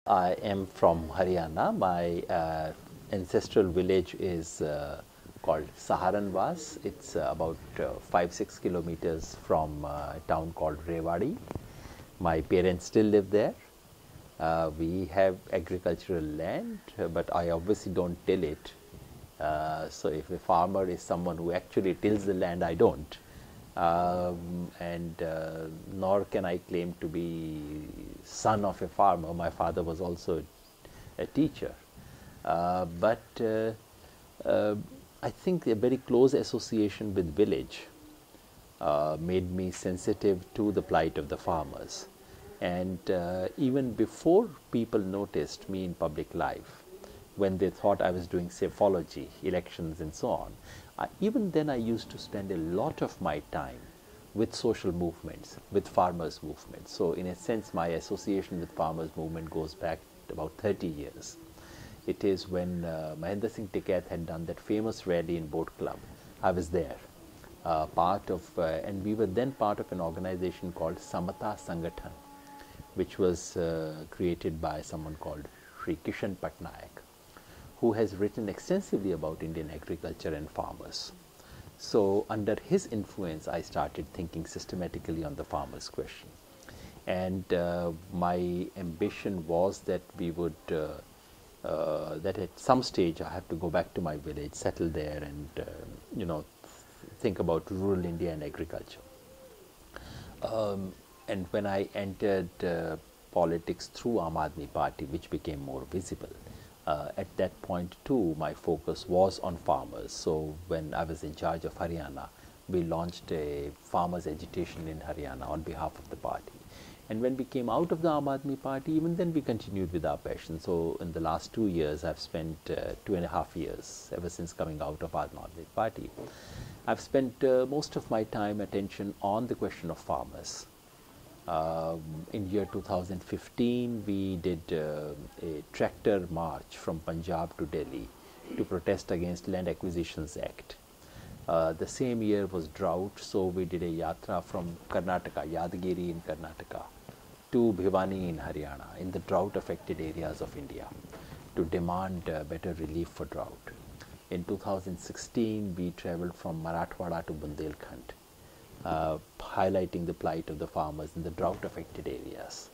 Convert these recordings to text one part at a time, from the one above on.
I am from Haryana. My ancestral village is called Saharanwas. It's about 5-6 kilometers from a town called Rewari. My parents still live there. We have agricultural land, but I obviously don't till it. So if a farmer is someone who actually tills the land, I don't. And nor can I claim to be son of a farmer. My father was also a teacher. But I think a very close association with village made me sensitive to the plight of the farmers. And even before people noticed me in public life, when they thought I was doing psephology, elections and so on, even then I used to spend a lot of my time with social movements, with farmers' movements. So in a sense, my association with farmers' movement goes back about 30 years. It is when Mahendra Singh Tikait had done that famous rally in Boat Club. I was there, and we were then part of an organization called Samata Sangathan, which was created by someone called Sri Kishan Patnaik, who has written extensively about Indian agriculture and farmers. So under his influence, I started thinking systematically on the farmers' question. And my ambition was that we would, that at some stage I have to go back to my village, settle there and, think about rural India and agriculture. And when I entered politics through Aam Aadmi Party, which became more visible, at that point too, my focus was on farmers. So when I was in charge of Haryana, we launched a farmers agitation in Haryana on behalf of the party. And when we came out of the Aam Aadmi Party, even then we continued with our passion. So in the last 2 years, I've spent 2.5 years, ever since coming out of Aam Aadmi Party, I've spent most of my time, attention on the question of farmers. In year 2015, we did a tractor march from Punjab to Delhi to protest against Land Acquisitions Act. The same year was drought, so we did a yatra from Karnataka, Yadgiri in Karnataka, to Bhiwani in Haryana, in the drought affected areas of India, to demand better relief for drought. In 2016, we traveled from Marathwada to Bundelkhand, highlighting the plight of the farmers in the drought affected areas.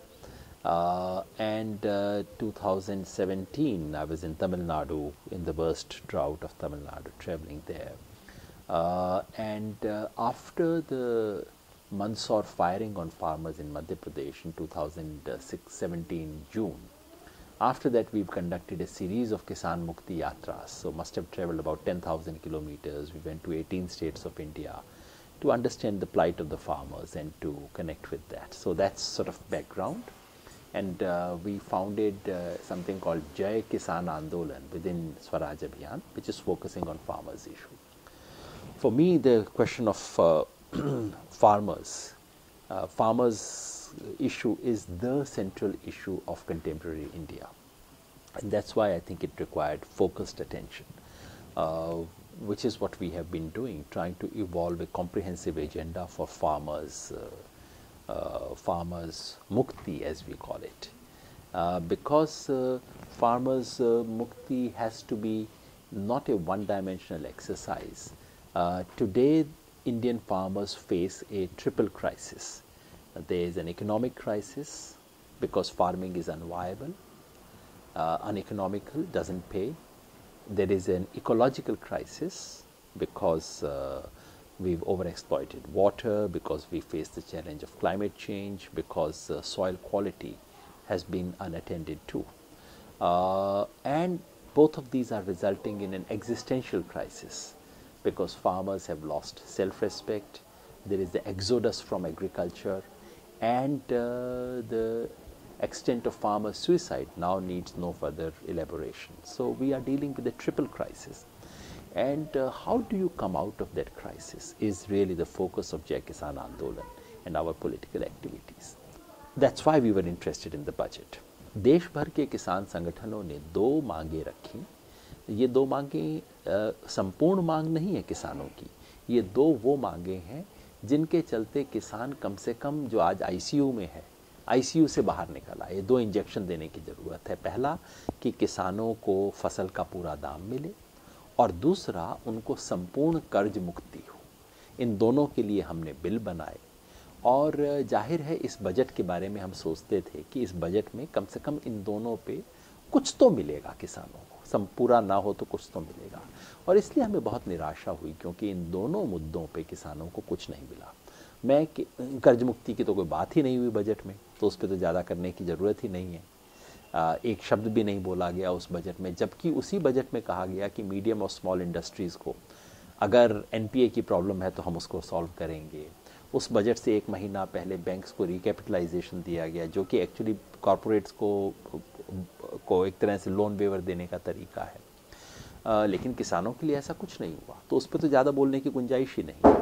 And 2017, I was in Tamil Nadu, in the worst drought of Tamil Nadu, traveling there. After the Mandsaur firing on farmers in Madhya Pradesh in 2017 June, after that we've conducted a series of Kisan Mukti Yatras, so must have traveled about 10,000 kilometers. We went to 18 states of India to understand the plight of the farmers and to connect with that. So that's sort of background. And we founded something called Jai Kisan Andolan within Swaraj Abhiyan, which is focusing on farmers' issue. For me, the question of farmers issue is the central issue of contemporary India. And that's why I think it required focused attention, which is what we have been doing, trying to evolve a comprehensive agenda for farmers, farmers mukti as we call it. Because farmers mukti has to be not a one-dimensional exercise. Today, Indian farmers face a triple crisis. There is an economic crisis because farming is unviable, uneconomical, doesn't pay. There is an ecological crisis because we've overexploited water, because we face the challenge of climate change, because soil quality has been unattended to. And both of these are resulting in an existential crisis because farmers have lost self-respect, there is the exodus from agriculture, and the extent of farmer suicide now needs no further elaboration. So we are dealing with a triple crisis. And how do you come out of that crisis is really the focus of Jai Kisan Andolan and our political activities. That's why we were interested in the budget. देश भर के किसान संगठनों ने 2 मांगे रखी. ये 2 मांगे संपूर्ण मांग नहीं है किसानों की. ये 2 वो मांगे हैं जिनके चलते किसान कम से कम जो आज आईसीयू में है, आईसीयू से बाहर निकल आए। 2 इंजेक्शन देने की ज़रूरत है। पहला कि किसानों को फसल का पूरा दाम मिले, और दूसरा उनको संपूर्ण कर्ज मुक्ति हो। इन दोनों के लिए हमने बिल बनाए, और जाहिर है इस बजट के बारे में हम सोचते थे कि इस बजट में कम से कम इन दोनों पे कुछ तो मिलेगा किसानों को, पूरा ना हो तो कुछ तो मिलेगा। और इसलिए हमें बहुत निराशा हुई, क्योंकि इन दोनों मुद्दों पे किसानों को कुछ नहीं मिला। कर्ज मुक्ति की तो कोई बात ही नहीं हुई बजट में, तो उस पर तो ज़्यादा करने की ज़रूरत ही नहीं है। एक शब्द भी नहीं बोला गया उस बजट में, जबकि उसी बजट में कहा गया कि मीडियम और स्मॉल इंडस्ट्रीज़ को अगर एनपीए की प्रॉब्लम है तो हम उसको सॉल्व करेंगे। उस बजट से 1 महीना पहले बैंक्स को रिकैपिटलाइजेशन दिया गया, जो कि एक्चुअली कॉरपोरेट्स को एक तरह से लोन वेवर देने का तरीका है। लेकिन किसानों के लिए ऐसा कुछ नहीं हुआ, तो उस पर तो ज़्यादा बोलने की गुंजाइश ही नहीं।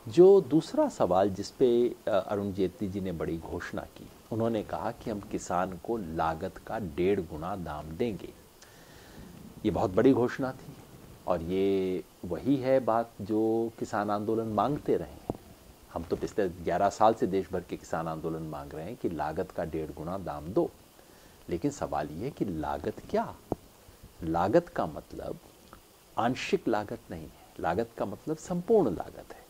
जो दूसरा सवाल जिस पे अरुण जेटली जी ने बड़ी घोषणा की, उन्होंने कहा कि हम किसान को लागत का 1.5 गुना दाम देंगे। ये बहुत बड़ी घोषणा थी, और ये वही है बात जो किसान आंदोलन मांगते रहे हैं। हम तो पिछले 11 साल से देश भर के किसान आंदोलन मांग रहे हैं कि लागत का 1.5 गुना दाम दो। लेकिन सवाल ये है कि लागत क्या? लागत का मतलब आंशिक लागत नहीं है, लागत का मतलब संपूर्ण लागत है।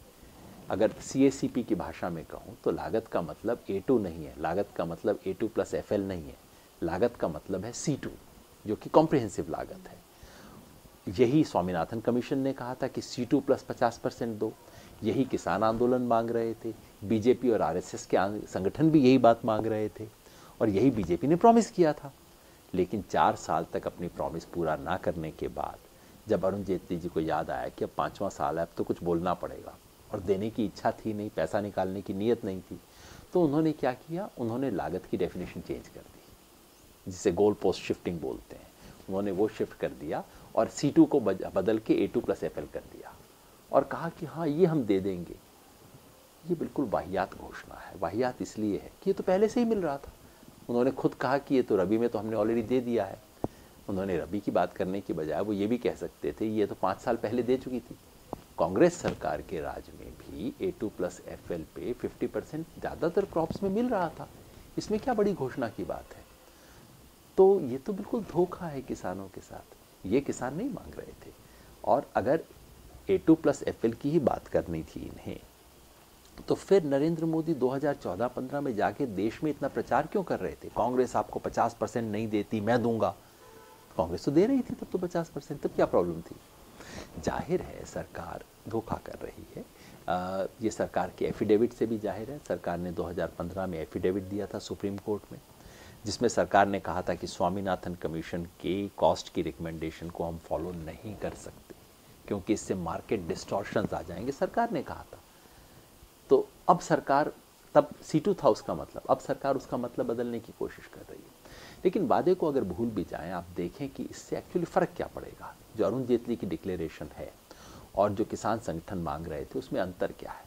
अगर सीएसीपी की भाषा में कहूँ तो लागत का मतलब A2 नहीं है, लागत का मतलब A2 प्लस FL नहीं है, लागत का मतलब है C2, जो कि कॉम्प्रिहेंसिव लागत है। यही स्वामीनाथन कमीशन ने कहा था कि C2 प्लस 50% दो। यही किसान आंदोलन मांग रहे थे, बीजेपी और आरएसएस के संगठन भी यही बात मांग रहे थे, और यही बीजेपी ने प्रॉमिस किया था। लेकिन 4 साल तक अपनी प्रॉमिस पूरा ना करने के बाद जब अरुण जेटली जी को याद आया कि अब 5वां साल है, अब तो कुछ बोलना पड़ेगा, और देने की इच्छा थी नहीं, पैसा निकालने की नीयत नहीं थी, तो उन्होंने क्या किया? उन्होंने लागत की डेफिनेशन चेंज कर दी, जिसे गोल पोस्ट शिफ्टिंग बोलते हैं। उन्होंने वो शिफ्ट कर दिया और C2 को बदल के A2 प्लस FL कर दिया, और कहा कि हाँ ये हम दे देंगे। ये बिल्कुल वाहियात घोषणा है। वाहियात इसलिए है कि ये तो पहले से ही मिल रहा था। उन्होंने खुद कहा कि ये तो रबी में तो हमने ऑलरेडी दे दिया है। उन्होंने रबी की बात करने की बजाय वो ये भी कह सकते थे ये तो 5 साल पहले दे चुकी थी। कांग्रेस सरकार के राज में भी A2 प्लस FL पे 50% ज़्यादातर क्रॉप्स में मिल रहा था। इसमें क्या बड़ी घोषणा की बात है? तो ये तो बिल्कुल धोखा है किसानों के साथ। ये किसान नहीं मांग रहे थे। और अगर A2 प्लस FL की ही बात करनी थी इन्हें, तो फिर नरेंद्र मोदी 2014-15 में जाके देश में इतना प्रचार क्यों कर रहे थे? कांग्रेस आपको 50% नहीं देती, मैं दूंगा। कांग्रेस तो दे रही थी तब तो 50%, तब क्या प्रॉब्लम थी? जाहिर है सरकार धोखा कर रही है। ये सरकार के एफिडेविट से भी जाहिर है। सरकार ने 2015 में एफिडेविट दिया था सुप्रीम कोर्ट में, जिसमें सरकार ने कहा था कि स्वामीनाथन कमीशन के कॉस्ट की रिकमेंडेशन को हम फॉलो नहीं कर सकते, क्योंकि इससे मार्केट डिस्टॉर्शंस आ जाएंगे, सरकार ने कहा था। तो अब सरकार, तब C2 था उसका मतलब, अब सरकार उसका मतलब बदलने की कोशिश कर रही है। लेकिन वादे को अगर भूल भी जाएं, आप देखें कि इससे एक्चुअली फ़र्क क्या पड़ेगा। जो अरुण जेटली की डिक्लेरेशन है और जो किसान संगठन मांग रहे थे, उसमें अंतर क्या है?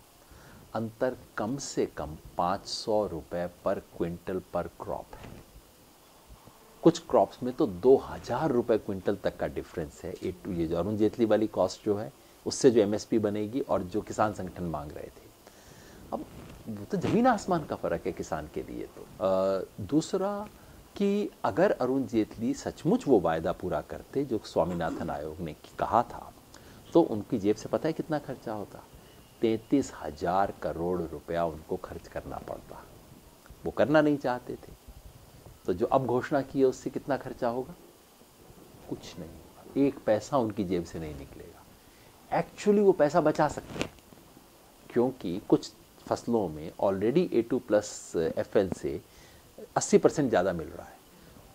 अंतर कम से कम 500 रुपये पर क्विंटल पर क्रॉप है। कुछ क्रॉप्स में तो 2000 रुपये क्विंटल तक का डिफरेंस है। ये जो अरुण जेटली वाली कॉस्ट जो है उससे जो MSP बनेगी और जो किसान संगठन मांग रहे थे, अब वो तो ज़मीन आसमान का फ़र्क है किसान के लिए। तो दूसरा कि अगर अरुण जेटली सचमुच वो वायदा पूरा करते जो स्वामीनाथन आयोग ने कहा था, तो उनकी जेब से पता है कितना खर्चा होता? 33,000 करोड़ रुपया उनको खर्च करना पड़ता। वो करना नहीं चाहते थे, तो जो अब घोषणा की है उससे कितना खर्चा होगा? कुछ नहीं होगा, 1 पैसा उनकी जेब से नहीं निकलेगा। एक्चुअली वो पैसा बचा सकते हैं, क्योंकि कुछ फसलों में ऑलरेडी A2 प्लस FL से 80% ज़्यादा मिल रहा है।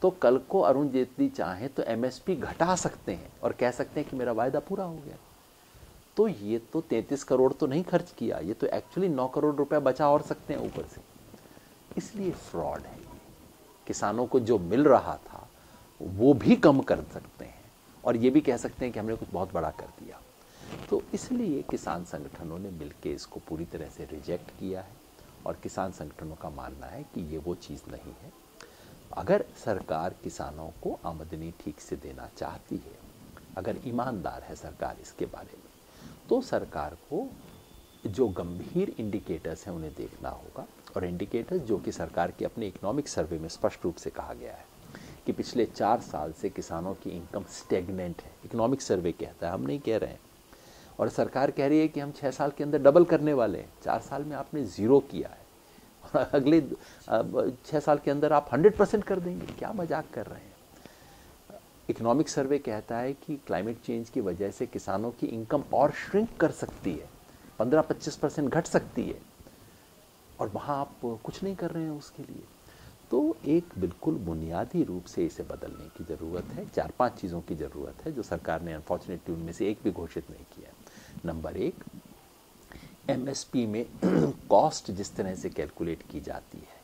तो कल को अरुण जेटली चाहें तो MSP घटा सकते हैं और कह सकते हैं कि मेरा वायदा पूरा हो गया। तो ये तो 33 करोड़ तो नहीं खर्च किया, ये तो एक्चुअली 9 करोड़ रुपया बचा और सकते हैं ऊपर से। इसलिए फ्रॉड है। किसानों को जो मिल रहा था वो भी कम कर सकते हैं, और ये भी कह सकते हैं कि हमने कुछ बहुत बड़ा कर दिया। तो इसलिए किसान संगठनों ने मिलकर इसको पूरी तरह से रिजेक्ट किया है, और किसान संगठनों का मानना है कि ये वो चीज़ नहीं है। अगर सरकार किसानों को आमदनी ठीक से देना चाहती है, अगर ईमानदार है सरकार इसके बारे में, तो सरकार को जो गंभीर इंडिकेटर्स हैं उन्हें देखना होगा, और इंडिकेटर्स जो कि सरकार के अपने इकोनॉमिक सर्वे में स्पष्ट रूप से कहा गया है कि पिछले 4 साल से किसानों की इनकम स्टेगनेंट है। इकोनॉमिक सर्वे कहता है, हम नहीं कह रहे हैं। और सरकार कह रही है कि हम 6 साल के अंदर डबल करने वाले हैं। 4 साल में आपने 0 किया है और अगले 6 साल के अंदर आप 100% कर देंगे। क्या मजाक कर रहे हैं। इकोनॉमिक सर्वे कहता है कि क्लाइमेट चेंज की वजह से किसानों की इनकम और श्रिंक कर सकती है, 15-25% घट सकती है, और वहाँ आप कुछ नहीं कर रहे हैं उसके लिए। तो एक बिल्कुल बुनियादी रूप से इसे बदलने की ज़रूरत है। 4-5 चीज़ों की ज़रूरत है जो सरकार ने अनफॉर्चुनेटली उनमें से एक भी घोषित नहीं किया। नंबर 1, एमएसपी में कॉस्ट जिस तरह से कैलकुलेट की जाती है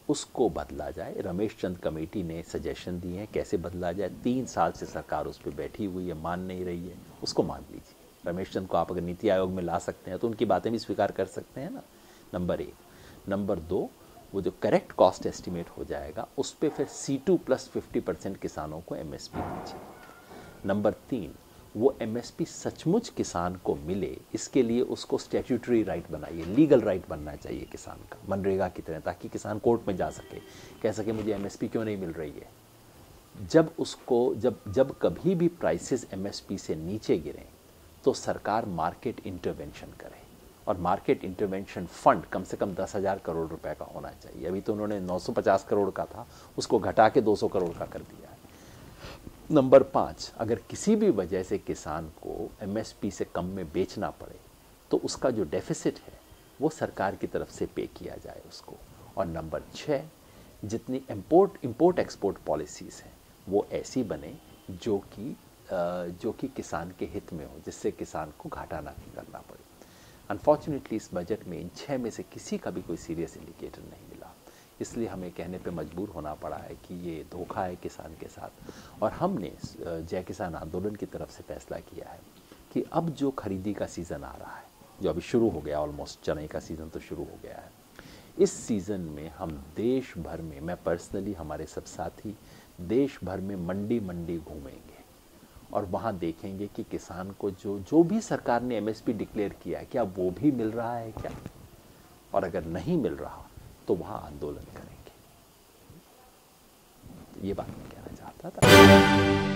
उसको बदला जाए। रमेश चंद कमेटी ने सजेशन दिए हैं कैसे बदला जाए। 3 साल से सरकार उस पर बैठी हुई है, मान नहीं रही है। उसको मान लीजिए। रमेश चंद को आप अगर नीति आयोग में ला सकते हैं तो उनकी बातें भी स्वीकार कर सकते हैं ना। नंबर 1। नंबर 2, वो जो करेक्ट कॉस्ट एस्टिमेट हो जाएगा उस पर फिर C2 प्लस 50% किसानों को एमएसपी दीजिए। नंबर 3, वो एमएसपी सचमुच किसान को मिले, इसके लिए उसको स्टैट्यूटरी राइट बनाइए, लीगल राइट बनना चाहिए किसान का, मनरेगा की तरह, ताकि किसान कोर्ट में जा सके, कह सके मुझे एमएसपी क्यों नहीं मिल रही है। जब कभी भी प्राइसेस एमएसपी से नीचे गिरें तो सरकार मार्केट इंटरवेंशन करे, और मार्केट इंटरवेंशन फंड कम से कम 10,000 करोड़ रुपए का होना चाहिए। अभी तो उन्होंने 950 करोड़ का था, उसको घटा के 200 करोड़ का कर दिया है। नंबर 5, अगर किसी भी वजह से किसान को एमएसपी से कम में बेचना पड़े तो उसका जो डेफिसिट है वो सरकार की तरफ से पे किया जाए उसको। और नंबर 6, जितनी इंपोर्ट एक्सपोर्ट पॉलिसीज़ हैं वो ऐसी बने जो कि किसान के हित में हो, जिससे किसान को घाटा ना करना पड़े। अनफॉर्चुनेटली इस बजट में इन 6 में से किसी का भी कोई सीरियस इंडिकेटर नहीं मिला, इसलिए हमें कहने पे मजबूर होना पड़ा है कि ये धोखा है किसान के साथ। और हमने जय किसान आंदोलन की तरफ से फैसला किया है कि अब जो खरीदी का सीज़न आ रहा है, जो अभी शुरू हो गया, ऑलमोस्ट चने का सीज़न तो शुरू हो गया है, इस सीज़न में हम देश भर में, मैं पर्सनली, हमारे सब साथी देश भर में मंडी घूमेंगे और वहाँ देखेंगे कि किसान को जो भी सरकार ने एमएसपी डिक्लेयर किया है क्या वो भी मिल रहा है क्या, और अगर नहीं मिल रहा तो वहाँ आंदोलन करेंगे। ये बात मैं कहना चाहता था।